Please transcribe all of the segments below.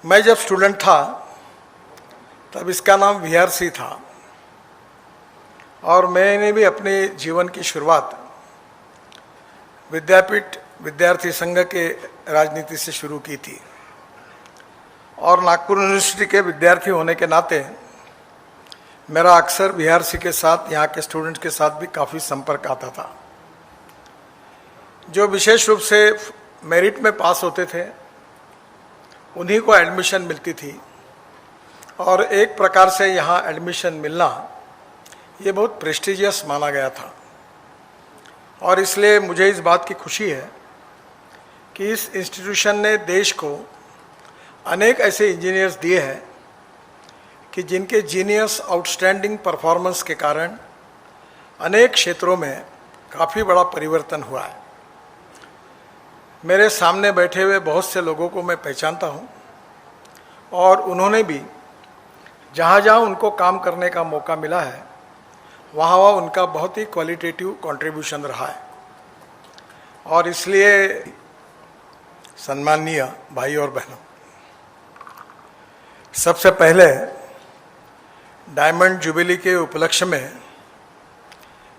मैं जब स्टूडेंट था तब इसका नाम वीआरसी था और मैंने भी अपने जीवन की शुरुआत विद्यापीठ विद्यार्थी संघ के राजनीति से शुरू की थी और नागपुर यूनिवर्सिटी के विद्यार्थी होने के नाते मेरा अक्सर वीआरसी के साथ, यहाँ के स्टूडेंट्स के साथ भी काफ़ी संपर्क आता था। जो विशेष रूप से मेरिट में पास होते थे उन्हीं को एडमिशन मिलती थी और एक प्रकार से यहाँ एडमिशन मिलना ये बहुत प्रेस्टिजियस माना गया था और इसलिए मुझे इस बात की खुशी है कि इस इंस्टीट्यूशन ने देश को अनेक ऐसे इंजीनियर्स दिए हैं कि जिनके जीनियस आउटस्टैंडिंग परफॉर्मेंस के कारण अनेक क्षेत्रों में काफ़ी बड़ा परिवर्तन हुआ है। मेरे सामने बैठे हुए बहुत से लोगों को मैं पहचानता हूँ और उन्होंने भी जहाँ जहाँ उनको काम करने का मौका मिला है वहाँ वहाँ उनका बहुत ही क्वालिटेटिव कंट्रीब्यूशन रहा है और इसलिए सम्माननीय भाई और बहनों, सबसे पहले डायमंड जुबली के उपलक्ष्य में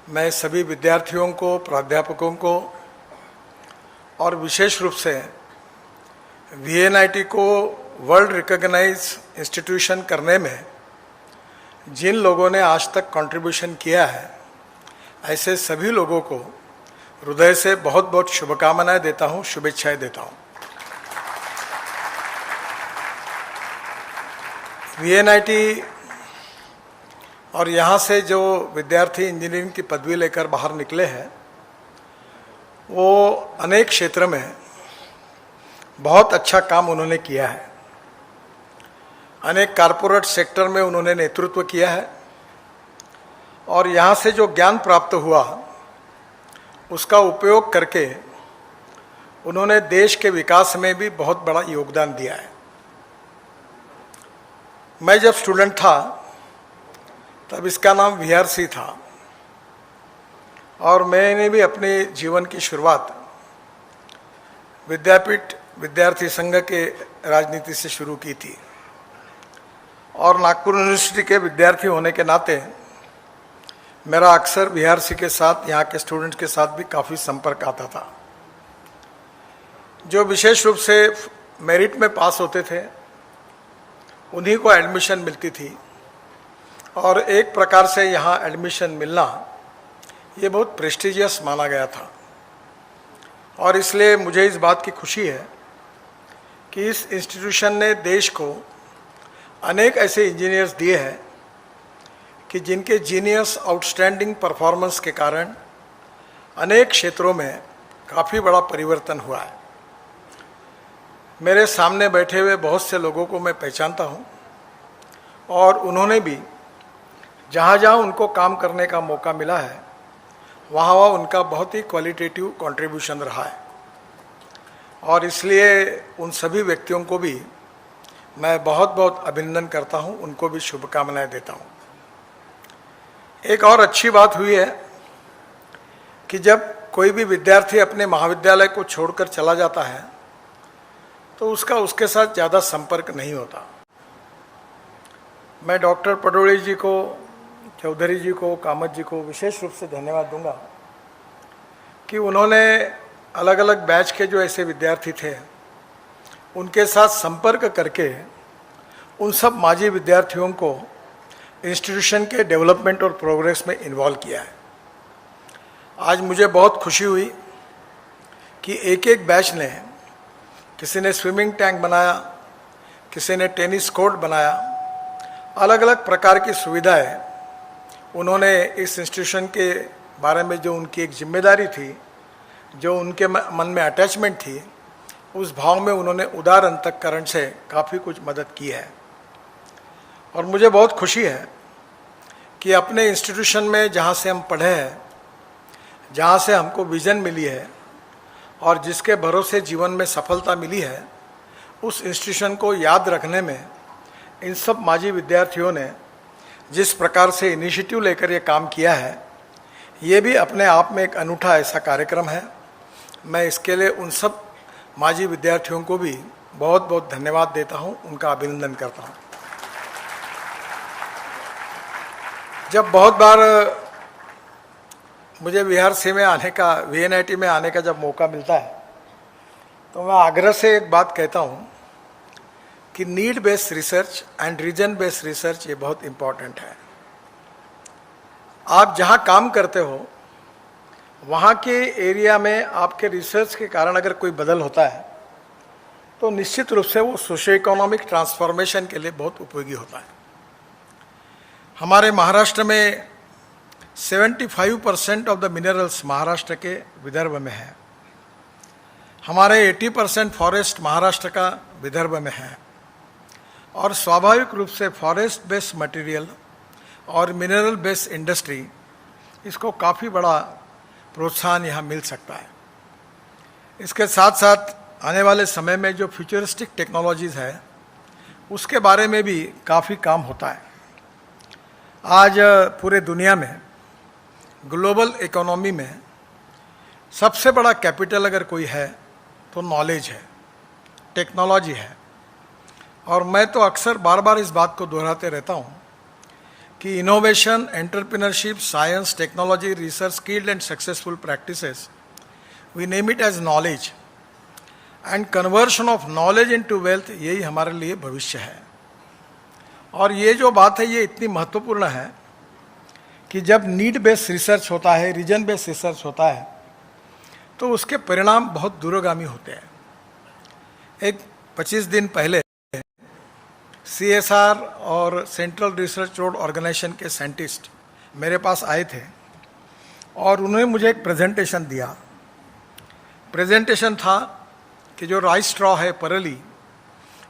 मैं सभी विद्यार्थियों को, प्राध्यापकों को और विशेष रूप से वीएनआईटी को वर्ल्ड रिकॉग्नाइज इंस्टीट्यूशन करने में जिन लोगों ने आज तक कंट्रीब्यूशन किया है, ऐसे सभी लोगों को हृदय से बहुत बहुत शुभकामनाएं देता हूं, शुभेच्छाएं देता हूं। वीएनआईटी और यहाँ से जो विद्यार्थी इंजीनियरिंग की पदवी लेकर बाहर निकले हैं वो अनेक क्षेत्र में बहुत अच्छा काम उन्होंने किया है। अनेक कारपोरेट सेक्टर में उन्होंने नेतृत्व किया है और यहाँ से जो ज्ञान प्राप्त हुआ उसका उपयोग करके उन्होंने देश के विकास में भी बहुत बड़ा योगदान दिया है। मैं जब स्टूडेंट था तब इसका नाम वीआरसी था और मैंने भी अपने जीवन की शुरुआत विद्यापीठ विद्यार्थी संघ के राजनीति से शुरू की थी और नागपुर यूनिवर्सिटी के विद्यार्थी होने के नाते मेरा अक्सर वीआरसी के साथ, यहाँ के स्टूडेंट्स के साथ भी काफ़ी संपर्क आता था। जो विशेष रूप से मेरिट में पास होते थे उन्हीं को एडमिशन मिलती थी और एक प्रकार से यहाँ एडमिशन मिलना ये बहुत प्रेस्टिजियस माना गया था और इसलिए मुझे इस बात की खुशी है कि इस इंस्टीट्यूशन ने देश को अनेक ऐसे इंजीनियर्स दिए हैं कि जिनके जीनियस आउटस्टैंडिंग परफॉर्मेंस के कारण अनेक क्षेत्रों में काफ़ी बड़ा परिवर्तन हुआ है। मेरे सामने बैठे हुए बहुत से लोगों को मैं पहचानता हूँ और उन्होंने भी जहाँ जहाँ उनको काम करने का मौका मिला है वहाँ वहाँ उनका बहुत ही क्वालिटेटिव कंट्रीब्यूशन रहा है और इसलिए उन सभी व्यक्तियों को भी मैं बहुत बहुत अभिनंदन करता हूँ, उनको भी शुभकामनाएं देता हूँ। एक और अच्छी बात हुई है कि जब कोई भी विद्यार्थी अपने महाविद्यालय को छोड़कर चला जाता है तो उसके साथ ज़्यादा संपर्क नहीं होता। मैं डॉक्टर पडोले जी को, चौधरी जी को, कामत जी को विशेष रूप से धन्यवाद दूंगा कि उन्होंने अलग अलग बैच के जो ऐसे विद्यार्थी थे उनके साथ संपर्क करके उन सब माजी विद्यार्थियों को इंस्टीट्यूशन के डेवलपमेंट और प्रोग्रेस में इन्वॉल्व किया है। आज मुझे बहुत खुशी हुई कि एक एक बैच ने, किसी ने स्विमिंग टैंक बनाया, किसी ने टेनिस कोर्ट बनाया, अलग अलग प्रकार की सुविधाएं उन्होंने इस इंस्टीट्यूशन के बारे में जो उनकी एक जिम्मेदारी थी, जो उनके मन में अटैचमेंट थी, उस भाव में उन्होंने उदार अंतःकरण से काफ़ी कुछ मदद की है। और मुझे बहुत खुशी है कि अपने इंस्टीट्यूशन में जहाँ से हम पढ़े हैं, जहाँ से हमको विज़न मिली है और जिसके भरोसे जीवन में सफलता मिली है, उस इंस्टीट्यूशन को याद रखने में इन सब माजी विद्यार्थियों ने जिस प्रकार से इनिशिएटिव लेकर ये काम किया है, ये भी अपने आप में एक अनूठा ऐसा कार्यक्रम है। मैं इसके लिए उन सब माजी विद्यार्थियों को भी बहुत बहुत धन्यवाद देता हूं, उनका अभिनंदन करता हूं। जब बहुत बार मुझे वीआरसी में आने का, वीएनआईटी में आने का जब मौका मिलता है, तो मैं आग्रह से एक बात कहता हूं कि need based research and reason based research ये बहुत इंपॉर्टेंट है। आप जहां काम करते हो वहाँ के एरिया में आपके रिसर्च के कारण अगर कोई बदल होता है तो निश्चित रूप से वो सोशियो इकोनॉमिक ट्रांसफॉर्मेशन के लिए बहुत उपयोगी होता है। हमारे महाराष्ट्र में 75% ऑफ द मिनरल्स महाराष्ट्र के विदर्भ में है। हमारे 80% फॉरेस्ट महाराष्ट्र का विदर्भ में है और स्वाभाविक रूप से फॉरेस्ट बेस्ड मटेरियल और मिनरल बेस्ड इंडस्ट्री, इसको काफ़ी बड़ा प्रोत्साहन यहाँ मिल सकता है। इसके साथ साथ आने वाले समय में जो फ्यूचरिस्टिक टेक्नोलॉजीज़ है उसके बारे में भी काफ़ी काम होता है। आज पूरे दुनिया में ग्लोबल इकोनॉमी में सबसे बड़ा कैपिटल अगर कोई है तो नॉलेज है, टेक्नोलॉजी है। और मैं तो अक्सर बार बार इस बात को दोहराते रहता हूँ कि innovation, entrepreneurship, science, technology, research, skilled and successful practices, we name it as knowledge and conversion of knowledge into wealth, यही हमारे लिए भविष्य है। और ये जो बात है ये इतनी महत्वपूर्ण है कि जब नीड बेस्ड रिसर्च होता है, रीजन बेस्ड रिसर्च होता है, तो उसके परिणाम बहुत दूरगामी होते हैं। एक 25 दिन पहले CSR और सेंट्रल रिसर्च रोड ऑर्गेनाइजेशन के साइंटिस्ट मेरे पास आए थे और उन्होंने मुझे एक प्रेजेंटेशन दिया। प्रेजेंटेशन था कि जो राइस स्ट्रॉ है, परली,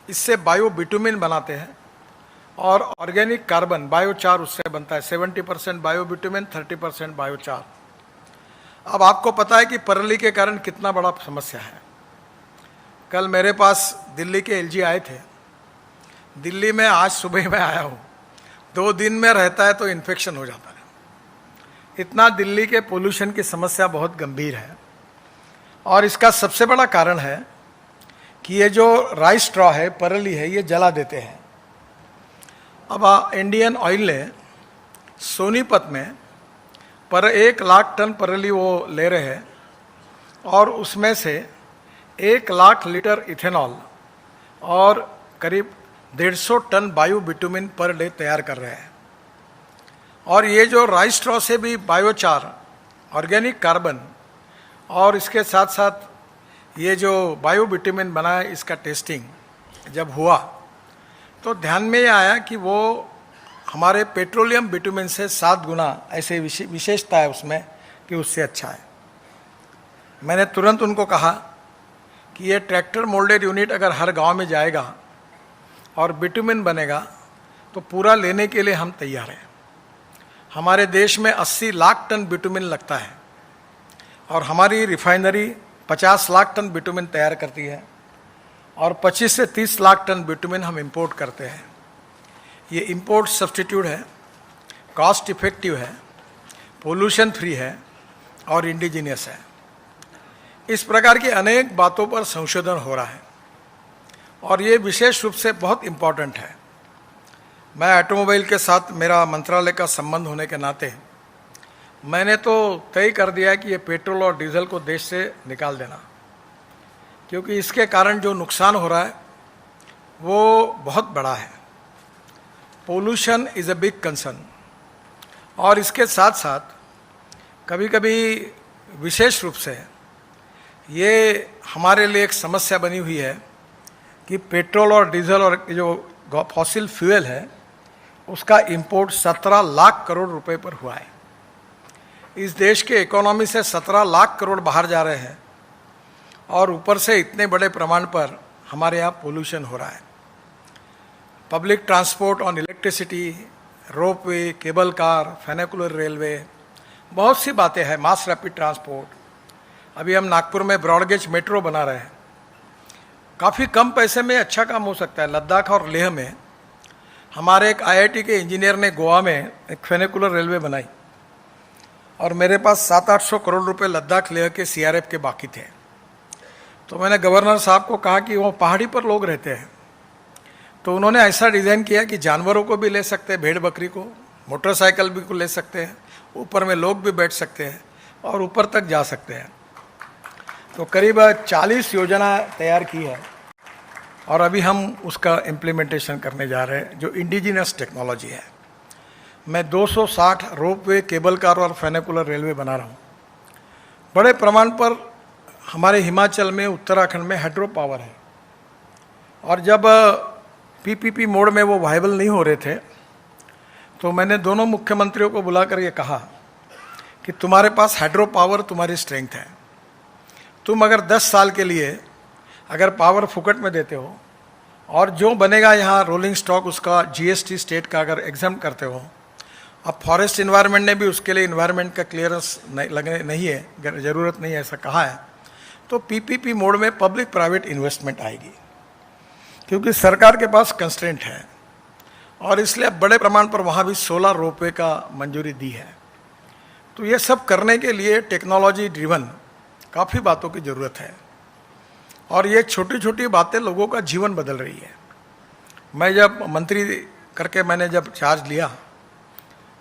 इससे बायो बिटुमिन बनाते हैं और ऑर्गेनिक कार्बन बायोचार उससे बनता है। 70% बायो बिटुमिन, 30% बायोचार। अब आपको पता है कि परली के कारण कितना बड़ा समस्या है। कल मेरे पास दिल्ली के LG आए थे। दिल्ली में आज सुबह मैं आया हूँ, 2 दिन में रहता है तो इन्फेक्शन हो जाता है। इतना दिल्ली के पोल्यूशन की समस्या बहुत गंभीर है और इसका सबसे बड़ा कारण है कि ये जो राइस स्ट्रॉ है, परली है, ये जला देते हैं। अब इंडियन ऑयल ने सोनीपत में 1 लाख टन परली वो ले रहे हैं और उसमें से 1 लाख लीटर इथेनॉल और करीब 150 ton bio bitumen per day तैयार कर रहे हैं। और ये जो राइस स्ट्रॉ से भी बायोचार, ऑर्गेनिक कार्बन और इसके साथ साथ ये जो बायो बिटुमिन बना है, इसका टेस्टिंग जब हुआ तो ध्यान में ये आया कि वो हमारे पेट्रोलियम बिटुमिन से 7 गुना ऐसे विशेषता है उसमें कि उससे अच्छा है। मैंने तुरंत उनको कहा कि ये ट्रैक्टर मोल्डेड यूनिट अगर हर गांव में जाएगा और बिटुमिन बनेगा तो पूरा लेने के लिए हम तैयार हैं। हमारे देश में 80 लाख टन बिटुमिन लगता है और हमारी रिफाइनरी 50 लाख टन बिटुमिन तैयार करती है और 25 से 30 लाख टन बिटुमिन हम इंपोर्ट करते हैं। ये इंपोर्ट सब्स्टिट्यूट है, कॉस्ट इफेक्टिव है, पोल्यूशन फ्री है और इंडिजिनियस है। इस प्रकार की अनेक बातों पर संशोधन हो रहा है और ये विशेष रूप से बहुत इम्पॉर्टेंट है। मैं ऑटोमोबाइल के साथ मेरा मंत्रालय का संबंध होने के नाते मैंने तो तय कर दिया कि ये पेट्रोल और डीजल को देश से निकाल देना, क्योंकि इसके कारण जो नुकसान हो रहा है वो बहुत बड़ा है। Pollution is a big concern और इसके साथ साथ कभी कभी विशेष रूप से ये हमारे लिए एक समस्या बनी हुई है कि पेट्रोल और डीजल और जो फॉसिल फ्यूल है उसका इंपोर्ट 17 लाख करोड़ रुपए पर हुआ है। इस देश के इकोनॉमी से 17 लाख करोड़ बाहर जा रहे हैं और ऊपर से इतने बड़े प्रमाण पर हमारे यहाँ पोल्यूशन हो रहा है। Public transport on electricity, ropeway, cable car, funicular railway, बहुत सी बातें हैं, मास रैपिड ट्रांसपोर्ट। अभी हम नागपुर में ब्रॉडगेज मेट्रो बना रहे हैं। काफ़ी कम पैसे में अच्छा काम हो सकता है। लद्दाख और लेह में हमारे एक IIT के इंजीनियर ने गोवा में एक फेनिकुलर रेलवे बनाई और मेरे पास 700-800 करोड़ रुपए लद्दाख लेह के CRF के बाकी थे। तो मैंने गवर्नर साहब को कहा कि वो पहाड़ी पर लोग रहते हैं, तो उन्होंने ऐसा डिज़ाइन किया कि जानवरों को भी ले सकते हैं, भेड़ बकरी को, मोटरसाइकिल भी को ले सकते हैं, ऊपर में लोग भी बैठ सकते हैं और ऊपर तक जा सकते हैं। तो करीब 40 योजना तैयार की है और अभी हम उसका इम्प्लीमेंटेशन करने जा रहे हैं, जो इंडिजिनस टेक्नोलॉजी है। मैं 260 रोपवे, केबल कार और फेनिकुलर रेलवे बना रहा हूँ। बड़े प्रमाण पर हमारे हिमाचल में, उत्तराखंड में हाइड्रो पावर है, और जब पीपीपी मोड में वो वायबल नहीं हो रहे थे तो मैंने दोनों मुख्यमंत्रियों को बुलाकर ये कहा कि तुम्हारे पास हाइड्रो पावर तुम्हारी स्ट्रेंथ है, तुम अगर 10 साल के लिए अगर पावर फुकट में देते हो और जो बनेगा यहाँ रोलिंग स्टॉक उसका जीएसटी स्टेट का अगर एग्जाम करते हो, अब फॉरेस्ट इन्वायरमेंट ने भी उसके लिए इन्वायरमेंट का क्लियरेंस नहीं है, ज़रूरत नहीं है ऐसा कहा है, तो पीपीपी मोड में पब्लिक प्राइवेट इन्वेस्टमेंट आएगी, क्योंकि सरकार के पास कंस्ट्रेंट है। और इसलिए बड़े प्रमाण पर वहाँ भी 16 रोपवे का मंजूरी दी है। तो ये सब करने के लिए टेक्नोलॉजी ड्रिवन काफ़ी बातों की ज़रूरत है, और ये छोटी छोटी बातें लोगों का जीवन बदल रही है। मैं जब मंत्री करके मैंने जब चार्ज लिया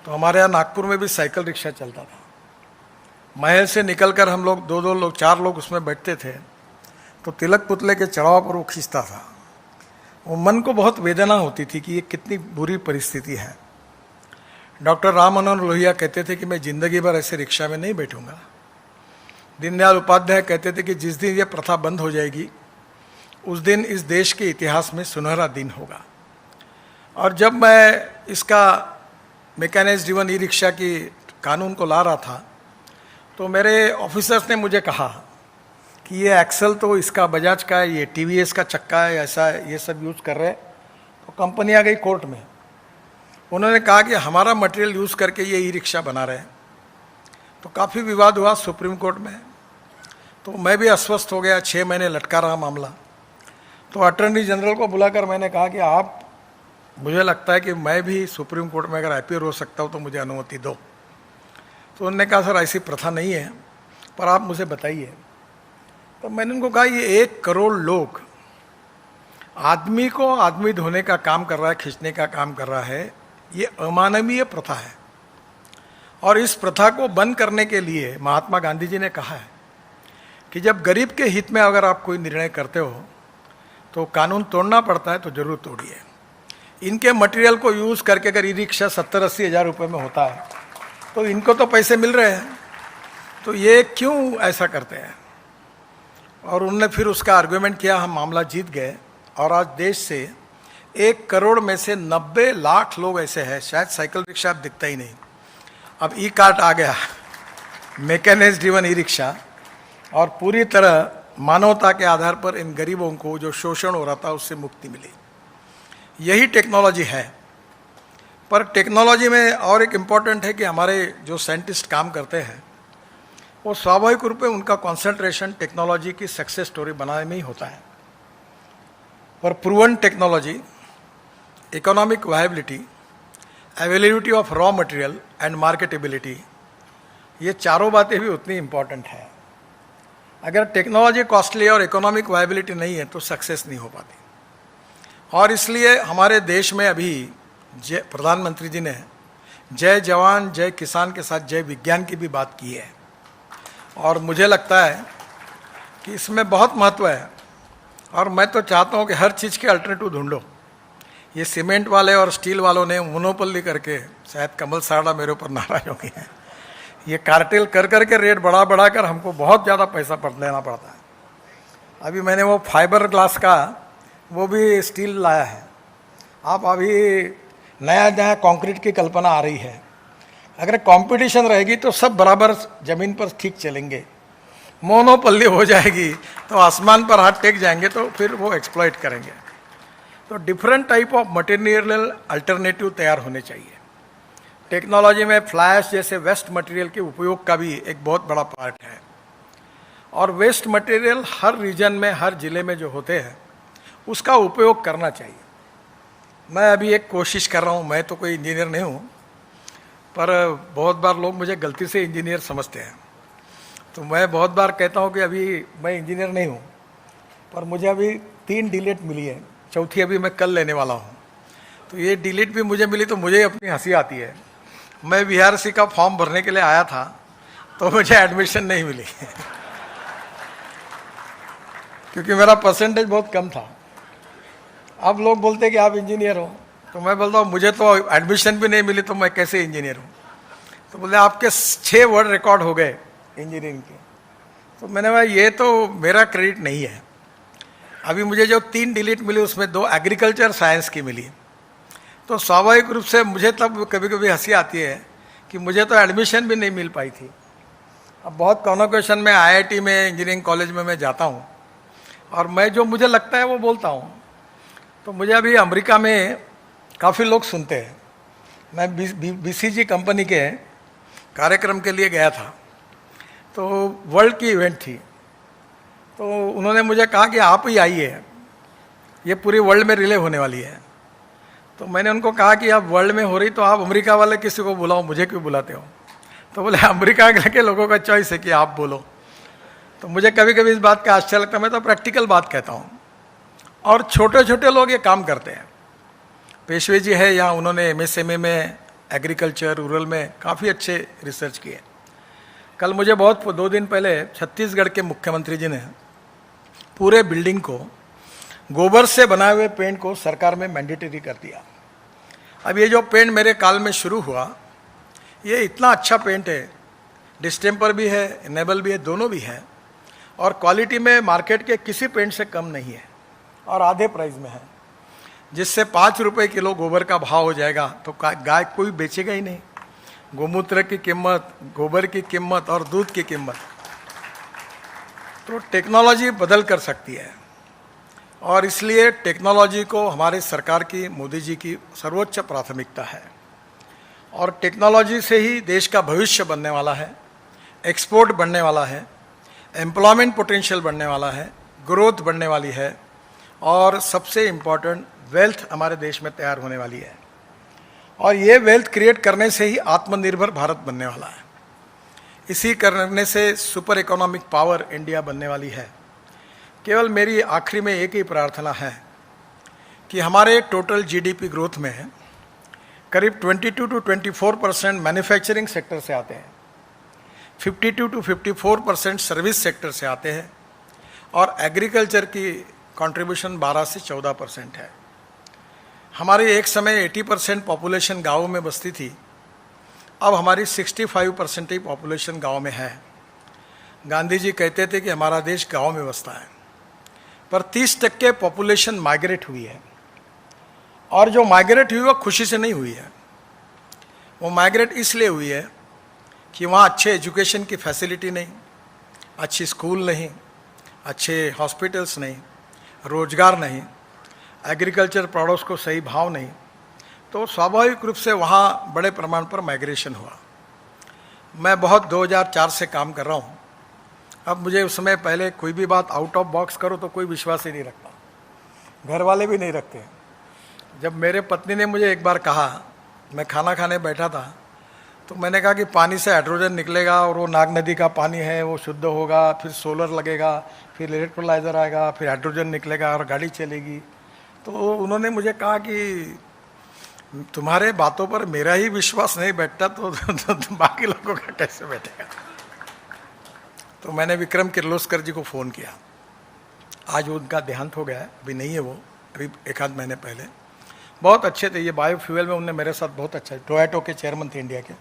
तो हमारे यहाँ नागपुर में भी साइकिल रिक्शा चलता था। महल से निकलकर हम लोग 2-2 लोग, 4 लोग उसमें बैठते थे, तो तिलक पुतले के चढ़ाव पर वो खींचता था। वो मन को बहुत वेदना होती थी कि ये कितनी बुरी परिस्थिति है। डॉक्टर राम मनोहर लोहिया कहते थे कि मैं जिंदगी भर ऐसे रिक्शा में नहीं बैठूंगा। दीनदयाल उपाध्याय कहते थे कि जिस दिन ये प्रथा बंद हो जाएगी उस दिन इस देश के इतिहास में सुनहरा दिन होगा। और जब मैं इसका मैकेनाइज्ड ड्रिवन ई रिक्शा की कानून को ला रहा था तो मेरे ऑफिसर्स ने मुझे कहा कि ये एक्सल तो इसका बजाज का है, ये टीवीएस का चक्का है, ऐसा है, ये सब यूज़ कर रहे हैं। तो कंपनी आ गई कोर्ट में, उन्होंने कहा कि हमारा मटेरियल यूज़ करके ये ई रिक्शा बना रहे हैं। तो काफ़ी विवाद हुआ सुप्रीम कोर्ट में, तो मैं भी अस्वस्थ हो गया, 6 महीने लटका रहा मामला। तो अटॉर्नी जनरल को बुलाकर मैंने कहा कि आप, मुझे लगता है कि मैं भी सुप्रीम कोर्ट में अगर अपीयर हो सकता हूँ तो मुझे अनुमति दो। तो उन्होंने कहा सर ऐसी प्रथा नहीं है, पर आप मुझे बताइए। तो मैंने उनको कहा ये 1 करोड़ लोग आदमी को आदमी धोने का काम कर रहा है, खींचने का काम कर रहा है, ये अमानवीय प्रथा है। और इस प्रथा को बंद करने के लिए महात्मा गांधी जी ने कहा है कि जब गरीब के हित में अगर आप कोई निर्णय करते हो तो कानून तोड़ना पड़ता है तो जरूर तोड़िए। इनके मटेरियल को यूज़ करके अगर ई रिक्शा 70-80 हज़ार रुपये में होता है तो इनको तो पैसे मिल रहे हैं, तो ये क्यों ऐसा करते हैं। और उन्होंने फिर उसका आर्गुमेंट किया, हम मामला जीत गए। और आज देश से 1 करोड़ में से 90 लाख लोग ऐसे हैं, शायद साइकिल रिक्शा अब दिखता ही नहीं, अब ई कार्ट आ गया, मैकेनाइज्ड ड्रिवन ई रिक्शा, और पूरी तरह मानवता के आधार पर इन गरीबों को जो शोषण हो रहा था उससे मुक्ति मिली। यही टेक्नोलॉजी है। पर टेक्नोलॉजी में और एक इम्पॉर्टेंट है कि हमारे जो साइंटिस्ट काम करते हैं वो स्वाभाविक रूप में उनका कंसंट्रेशन टेक्नोलॉजी की सक्सेस स्टोरी बनाने में ही होता है। पर proven technology, economic viability, availability of raw material and marketability, ये चारों बातें भी उतनी इम्पॉर्टेंट है। अगर टेक्नोलॉजी कॉस्टली और इकोनॉमिक वायबिलिटी नहीं है तो सक्सेस नहीं हो पाती। और इसलिए हमारे देश में अभी प्रधानमंत्री जी ने जय जवान जय किसान के साथ जय विज्ञान की भी बात की है, और मुझे लगता है कि इसमें बहुत महत्व है। और मैं तो चाहता हूँ कि हर चीज़ के अल्टरनेटिव ढूंढो। ये सीमेंट वाले और स्टील वालों ने मोनोपोली करके, शायद कमल साड़ा मेरे ऊपर नाराज हो गए हैं, ये कार्टेल कर करके रेट बढ़ा कर हमको बहुत ज़्यादा पैसा लेना पड़ता है। अभी मैंने वो फाइबर ग्लास का वो भी स्टील लाया है। आप अभी नया कंक्रीट की कल्पना आ रही है। अगर कंपटीशन रहेगी तो सब बराबर ज़मीन पर ठीक चलेंगे, मोनोपोली हो जाएगी तो आसमान पर हाथ टेक जाएंगे, तो फिर वो एक्सप्लॉइट करेंगे। तो different type of material alternative तैयार होने चाहिए। टेक्नोलॉजी में फ्लैश जैसे वेस्ट मटेरियल के उपयोग का भी एक बहुत बड़ा पार्ट है। और वेस्ट मटेरियल हर रीजन में, हर ज़िले में जो होते हैं उसका उपयोग करना चाहिए। मैं अभी एक कोशिश कर रहा हूँ, मैं तो कोई इंजीनियर नहीं हूँ, पर बहुत बार लोग मुझे गलती से इंजीनियर समझते हैं। तो मैं बहुत बार कहता हूँ कि अभी मैं इंजीनियर नहीं हूँ, पर मुझे अभी 3 डिलीट मिली है, चौथी अभी मैं कल लेने वाला हूँ। तो ये डिलीट भी मुझे मिली तो मुझे अपनी हंसी आती है। मैं बीआरसी का फॉर्म भरने के लिए आया था तो मुझे एडमिशन नहीं मिली क्योंकि मेरा परसेंटेज बहुत कम था। अब लोग बोलते कि आप इंजीनियर हो, तो मैं बोलता हूँ मुझे तो एडमिशन भी नहीं मिली तो मैं कैसे इंजीनियर हूँ। तो बोले आपके 6 वर्ड रिकॉर्ड हो गए इंजीनियरिंग के। तो मैंने कहा ये तो मेरा क्रेडिट नहीं है। अभी मुझे जो 3 डिलीट मिली उसमें 2 एग्रीकल्चर साइंस की मिली। तो स्वाभाविक रूप से मुझे तब कभी कभी हंसी आती है कि मुझे तो एडमिशन भी नहीं मिल पाई थी। अब बहुत कॉन्वोकेशन में आईआईटी में इंजीनियरिंग कॉलेज में मैं जाता हूँ और मैं जो मुझे लगता है वो बोलता हूँ। तो मुझे अभी अमेरिका में काफ़ी लोग सुनते हैं। मैं बीसीजी कंपनी के कार्यक्रम के लिए गया था, तो वर्ल्ड की इवेंट थी। तो उन्होंने मुझे कहा कि आप ही आइए, ये पूरी वर्ल्ड में रिले होने वाली है। तो मैंने उनको कहा कि आप वर्ल्ड में हो रही तो आप अमेरिका वाले किसी को बुलाओ, मुझे क्यों बुलाते हो। तो बोले अमेरिका के लोगों का चॉइस है कि आप बोलो। तो मुझे कभी कभी इस बात का आश्चर्य लगता है। मैं तो प्रैक्टिकल बात कहता हूँ, और छोटे छोटे लोग ये काम करते हैं। पेशवे जी है यहाँ, उन्होंने एमएसएमई में एग्रीकल्चर रूरल में काफ़ी अच्छे रिसर्च किए। कल मुझे 2 दिन पहले छत्तीसगढ़ के मुख्यमंत्री जी ने पूरे बिल्डिंग को गोबर से बनाए हुए पेंट को सरकार में मैंडेटरी कर दिया। अब ये जो पेंट मेरे काल में शुरू हुआ, ये इतना अच्छा पेंट है, डिस्टेम्पर भी है, इनेबल भी है, दोनों भी है, और क्वालिटी में मार्केट के किसी पेंट से कम नहीं है और आधे प्राइस में है, जिससे 5 रुपये किलो गोबर का भाव हो जाएगा तो गाय कोई बेचेगा ही नहीं। गोमूत्र की कीमत, गोबर की कीमत और दूध की कीमत, तो टेक्नोलॉजी बदल कर सकती है। और इसलिए टेक्नोलॉजी को हमारे सरकार की, मोदी जी की सर्वोच्च प्राथमिकता है। और टेक्नोलॉजी से ही देश का भविष्य बनने वाला है, एक्सपोर्ट बढ़ने वाला है, एम्प्लॉयमेंट पोटेंशियल बढ़ने वाला है, ग्रोथ बढ़ने वाली है, और सबसे इम्पॉर्टेंट वेल्थ हमारे देश में तैयार होने वाली है। और ये वेल्थ क्रिएट करने से ही आत्मनिर्भर भारत बनने वाला है। इसी करने से सुपर इकोनॉमिक पावर इंडिया बनने वाली है। केवल मेरी आखिरी में एक ही प्रार्थना है कि हमारे टोटल जीडीपी ग्रोथ में करीब 22 to 24% मैन्युफैक्चरिंग सेक्टर से आते हैं, 52 to 54% सर्विस सेक्टर से आते हैं, और एग्रीकल्चर की कंट्रीब्यूशन 12 से 14% है। हमारी एक समय 80% पॉपुलेशन गाँव में बसती थी, अब हमारी 65% ही पॉपुलेशन गाँव में है। गांधी जी कहते थे कि हमारा देश गाँव में बसता है, पर 30% पॉपुलेशन माइग्रेट हुई है। और जो माइग्रेट हुई वो खुशी से नहीं हुई है, वो माइग्रेट इसलिए हुई है कि वहाँ अच्छे एजुकेशन की फैसिलिटी नहीं, अच्छी स्कूल नहीं, अच्छे हॉस्पिटल्स नहीं, रोजगार नहीं, एग्रीकल्चर प्रोडक्ट्स को सही भाव नहीं। तो स्वाभाविक रूप से वहाँ बड़े प्रमाण पर माइग्रेशन हुआ। मैं बहुत 2004 से काम कर रहा हूँ। अब मुझे उस समय पहले कोई भी बात आउट ऑफ बॉक्स करो तो कोई विश्वास ही नहीं रखता, घर वाले भी नहीं रखते। जब मेरे पत्नी ने मुझे एक बार कहा, मैं खाना खाने बैठा था, तो मैंने कहा कि पानी से हाइड्रोजन निकलेगा और वो नाग नदी का पानी है, वो शुद्ध होगा, फिर सोलर लगेगा, फिर इलेक्ट्रोलाइजर आएगा, फिर हाइड्रोजन निकलेगा और गाड़ी चलेगी। तो उन्होंने मुझे कहा कि तुम्हारे बातों पर मेरा ही विश्वास नहीं बैठता तो बाकी लोगों का कैसे बैठेगा। तो मैंने विक्रम किर्लोस्कर जी को फ़ोन किया। आज उनका देहांत हो गया है, अभी नहीं है वो, अभी 1 आध महीने पहले। बहुत अच्छे थे, ये बायोफ्यूल में उनने मेरे साथ बहुत अच्छा, टोयोटो के चेयरमैन थे इंडिया के।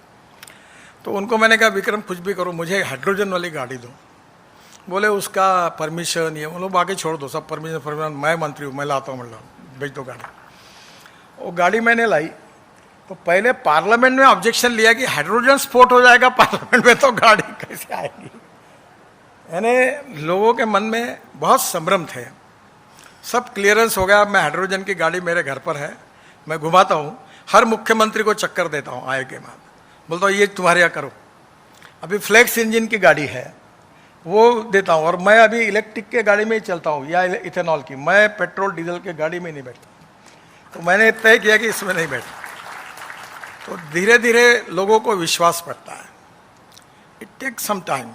तो उनको मैंने कहा विक्रम कुछ भी करो, मुझे हाइड्रोजन वाली गाड़ी दो। बोले उसका परमिशन, ये उन लोग बाकी छोड़ दो, सब परमिशन मैं मंत्री हूँ, मैं लाता हूँ, मतलब भेज दो गाड़ी। वो गाड़ी मैंने लाई तो पहले पार्लियामेंट में ऑब्जेक्शन लिया कि हाइड्रोजन स्फोट हो जाएगा पार्लियामेंट में, तो गाड़ी कैसे आएगी। यानी लोगों के मन में बहुत संभ्रम थे। सब क्लियरेंस हो गया, मैं हाइड्रोजन की गाड़ी मेरे घर पर है, मैं घुमाता हूँ, हर मुख्यमंत्री को चक्कर देता हूँ आए के बाद, बोलता हूँ ये तुम्हारे यहाँ करो। अभी फ्लेक्स इंजन की गाड़ी है वो देता हूँ, और मैं अभी इलेक्ट्रिक के गाड़ी में ही चलता हूँ या इथेनॉल की, मैं पेट्रोल डीजल के गाड़ी में नहीं बैठता। तो मैंने तय किया कि इसमें नहीं बैठता। तो धीरे धीरे लोगों को विश्वास पड़ता है, इट टेक्स सम टाइम।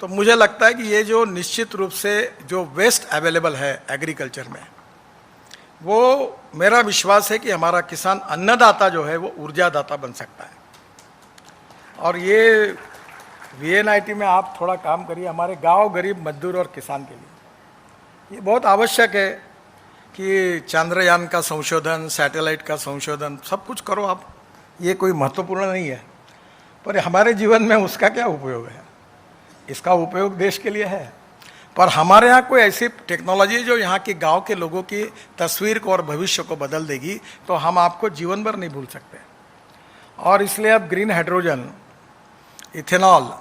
तो मुझे लगता है कि ये जो निश्चित रूप से जो वेस्ट अवेलेबल है एग्रीकल्चर में, वो मेरा विश्वास है कि हमारा किसान अन्नदाता जो है वो ऊर्जादाता बन सकता है। और ये VNIT में आप थोड़ा काम करिए हमारे गांव, गरीब मजदूर और किसान के लिए। ये बहुत आवश्यक है कि चंद्रयान का संशोधन, सैटेलाइट का संशोधन, सब कुछ करो आप, ये कोई महत्वपूर्ण नहीं है, पर हमारे जीवन में उसका क्या उपयोग है? इसका उपयोग देश के लिए है, पर हमारे यहाँ कोई ऐसी टेक्नोलॉजी जो यहाँ के गांव के लोगों की तस्वीर को और भविष्य को बदल देगी, तो हम आपको जीवन भर नहीं भूल सकते। और इसलिए अब green hydrogen, ethanol,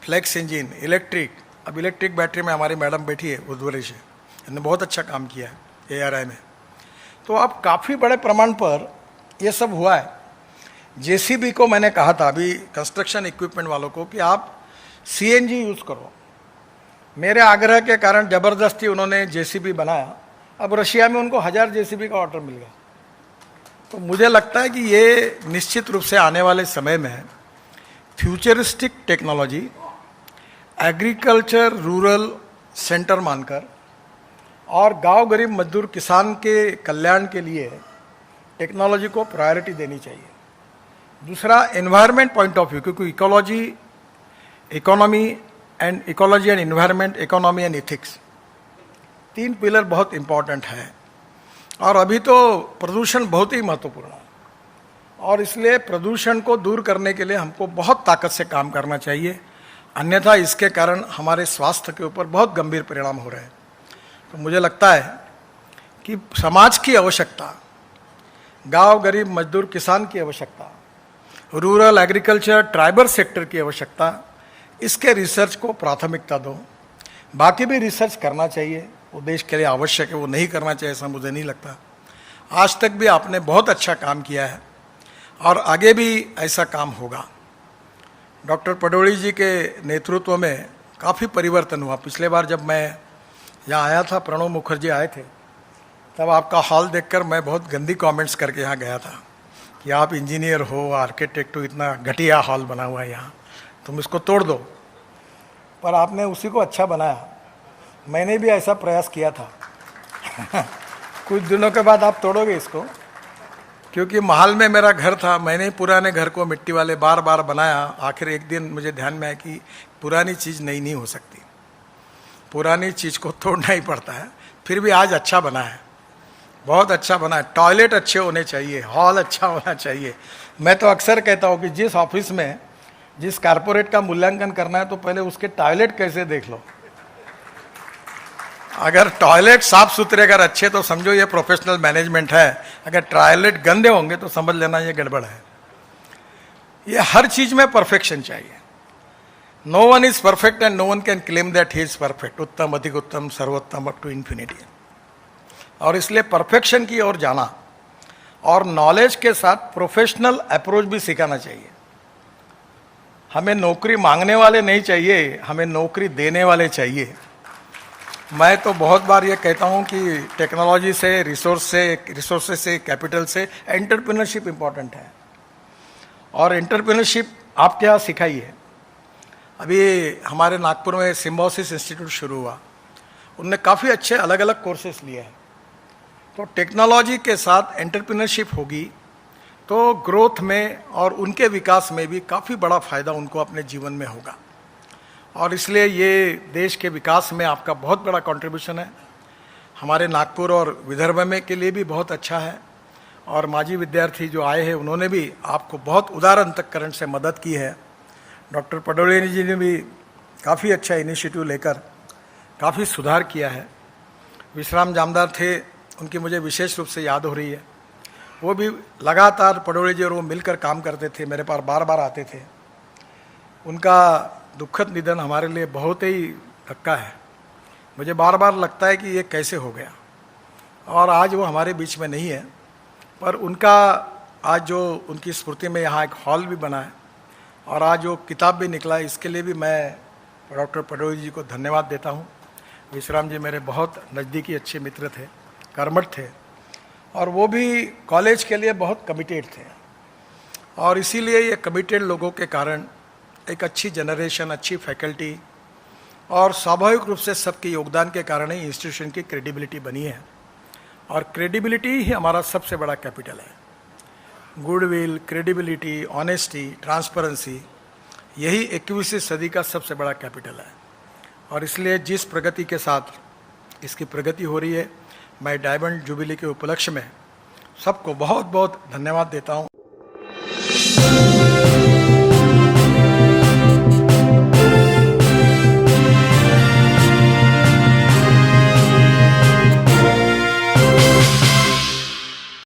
flex engine, electric, अब इलेक्ट्रिक बैटरी में हमारी मैडम बैठी है उद्वरी से, इन्होंने बहुत अच्छा काम किया है ARI में। तो अब काफ़ी बड़े प्रमाण पर ये सब हुआ है। JCB को मैंने कहा था अभी कंस्ट्रक्शन इक्विपमेंट वालों को कि आप CNG यूज़ करो। मेरे आग्रह के कारण ज़बरदस्ती उन्होंने JCB बनाया। अब रशिया में उनको 1000 JCB का ऑर्डर मिल गया। तो मुझे लगता है कि ये निश्चित रूप से आने वाले समय में futuristic technology agriculture rural centre मानकर और गांव, गरीब, मजदूर, किसान के कल्याण के लिए टेक्नोलॉजी को प्रायोरिटी देनी चाहिए। दूसरा, एनवायरनमेंट पॉइंट ऑफ व्यू, क्योंकि ecology, economy and ecology and environment, economy and ethics, 3 pillar बहुत इंपॉर्टेंट है। और अभी तो प्रदूषण बहुत ही महत्वपूर्ण है, और इसलिए प्रदूषण को दूर करने के लिए हमको बहुत ताकत से काम करना चाहिए, अन्यथा इसके कारण हमारे स्वास्थ्य के ऊपर बहुत गंभीर परिणाम हो रहे हैं। तो मुझे लगता है कि समाज की आवश्यकता, गांव, गरीब, मजदूर, किसान की आवश्यकता, रूरल एग्रीकल्चर, ट्राइबल सेक्टर की आवश्यकता, इसके रिसर्च को प्राथमिकता दो। बाकी भी रिसर्च करना चाहिए, वो देश के लिए आवश्यक है, वो नहीं करना चाहिए ऐसा मुझे नहीं लगता। आज तक भी आपने बहुत अच्छा काम किया है और आगे भी ऐसा काम होगा। डॉक्टर पडोली जी के नेतृत्व में काफ़ी परिवर्तन हुआ। पिछले बार जब मैं यहाँ आया था, प्रणब मुखर्जी आए थे, तब आपका हॉल देखकर मैं बहुत गंदी कमेंट्स करके यहाँ गया था कि आप इंजीनियर हो, आर्किटेक्ट हो, इतना घटिया हॉल बना हुआ है यहाँ, तुम इसको तोड़ दो। पर आपने उसी को अच्छा बनाया। मैंने भी ऐसा प्रयास किया था कुछ दिनों के बाद आप तोड़ोगे इसको, क्योंकि महल में मेरा घर था, मैंने पुराने घर को मिट्टी वाले बार बार बनाया। आखिर एक दिन मुझे ध्यान में आया कि पुरानी चीज़ नई नहीं हो सकती, पुरानी चीज़ को तोड़ना ही पड़ता है। फिर भी आज अच्छा बना है, बहुत अच्छा बना है। टॉयलेट अच्छे होने चाहिए, हॉल अच्छा होना चाहिए। मैं तो अक्सर कहता हूँ कि जिस ऑफिस में, जिस कारपोरेट का मूल्यांकन करना है तो पहले उसके टॉयलेट कैसे देख लो। अगर टॉयलेट साफ सुथरे अगर अच्छे तो समझो ये प्रोफेशनल मैनेजमेंट है, अगर टॉयलेट गंदे होंगे तो समझ लेना ये गड़बड़ है। ये हर चीज में परफेक्शन चाहिए। No one is perfect and no one can claim that he is perfect. उत्तम, अधिक उत्तम, सर्वोत्तम, अप टू इन्फिनिटी। और इसलिए परफेक्शन की ओर जाना और नॉलेज के साथ प्रोफेशनल अप्रोच भी सिखाना चाहिए। हमें नौकरी मांगने वाले नहीं चाहिए, हमें नौकरी देने वाले चाहिए। मैं तो बहुत बार ये कहता हूँ कि टेक्नोलॉजी से, रिसोर्सेस से, कैपिटल से एंटरप्रेन्योरशिप इम्पॉर्टेंट है। और एंटरप्रेन्योरशिप आपके यहाँ सिखाई है। अभी हमारे नागपुर में सिम्बोसिस इंस्टीट्यूट शुरू हुआ, उनने काफ़ी अच्छे अलग अलग कोर्सेस लिए हैं। तो टेक्नोलॉजी के साथ एंटरप्रेन्योरशिप होगी तो ग्रोथ में और उनके विकास में भी काफ़ी बड़ा फायदा उनको अपने जीवन में होगा। और इसलिए ये देश के विकास में आपका बहुत बड़ा कंट्रीब्यूशन है। हमारे नागपुर और विदर्भ में के लिए भी बहुत अच्छा है। और माजी विद्यार्थी जो आए हैं उन्होंने भी आपको बहुत उदार अंतःकरण से मदद की है। डॉक्टर पडोले जी ने भी काफ़ी अच्छा इनिशिएटिव लेकर काफ़ी सुधार किया है। विश्राम जामदार थे, उनकी मुझे विशेष रूप से याद हो रही है। वो भी लगातार पडोले जी और वो मिलकर काम करते थे, मेरे पास बार बार आते थे। उनका दुखद निधन हमारे लिए बहुत ही धक्का है। मुझे बार बार लगता है कि ये कैसे हो गया। और आज वो हमारे बीच में नहीं है, पर उनका आज जो उनकी स्मृति में यहाँ एक हॉल भी बना है और आज जो किताब भी निकला है, इसके लिए भी मैं डॉक्टर पडोले जी को धन्यवाद देता हूँ। विश्राम जी मेरे बहुत नज़दीकी अच्छे मित्र थे, कर्मठ थे, और वो भी कॉलेज के लिए बहुत कमिटेड थे। और इसीलिए ये कमिटेड लोगों के कारण एक अच्छी जनरेशन, अच्छी फैकल्टी और स्वाभाविक रूप से सबके योगदान के कारण ही इंस्टीट्यूशन की क्रेडिबिलिटी बनी है, और क्रेडिबिलिटी ही हमारा सबसे बड़ा कैपिटल है। गुडविल, क्रेडिबिलिटी, ऑनेस्टी, ट्रांसपेरेंसी, यही 21वीं सदी का सबसे बड़ा कैपिटल है। और इसलिए जिस प्रगति के साथ इसकी प्रगति हो रही है, मैं डायमंड जुबिली के उपलक्ष्य में सबको बहुत बहुत धन्यवाद देता हूँ।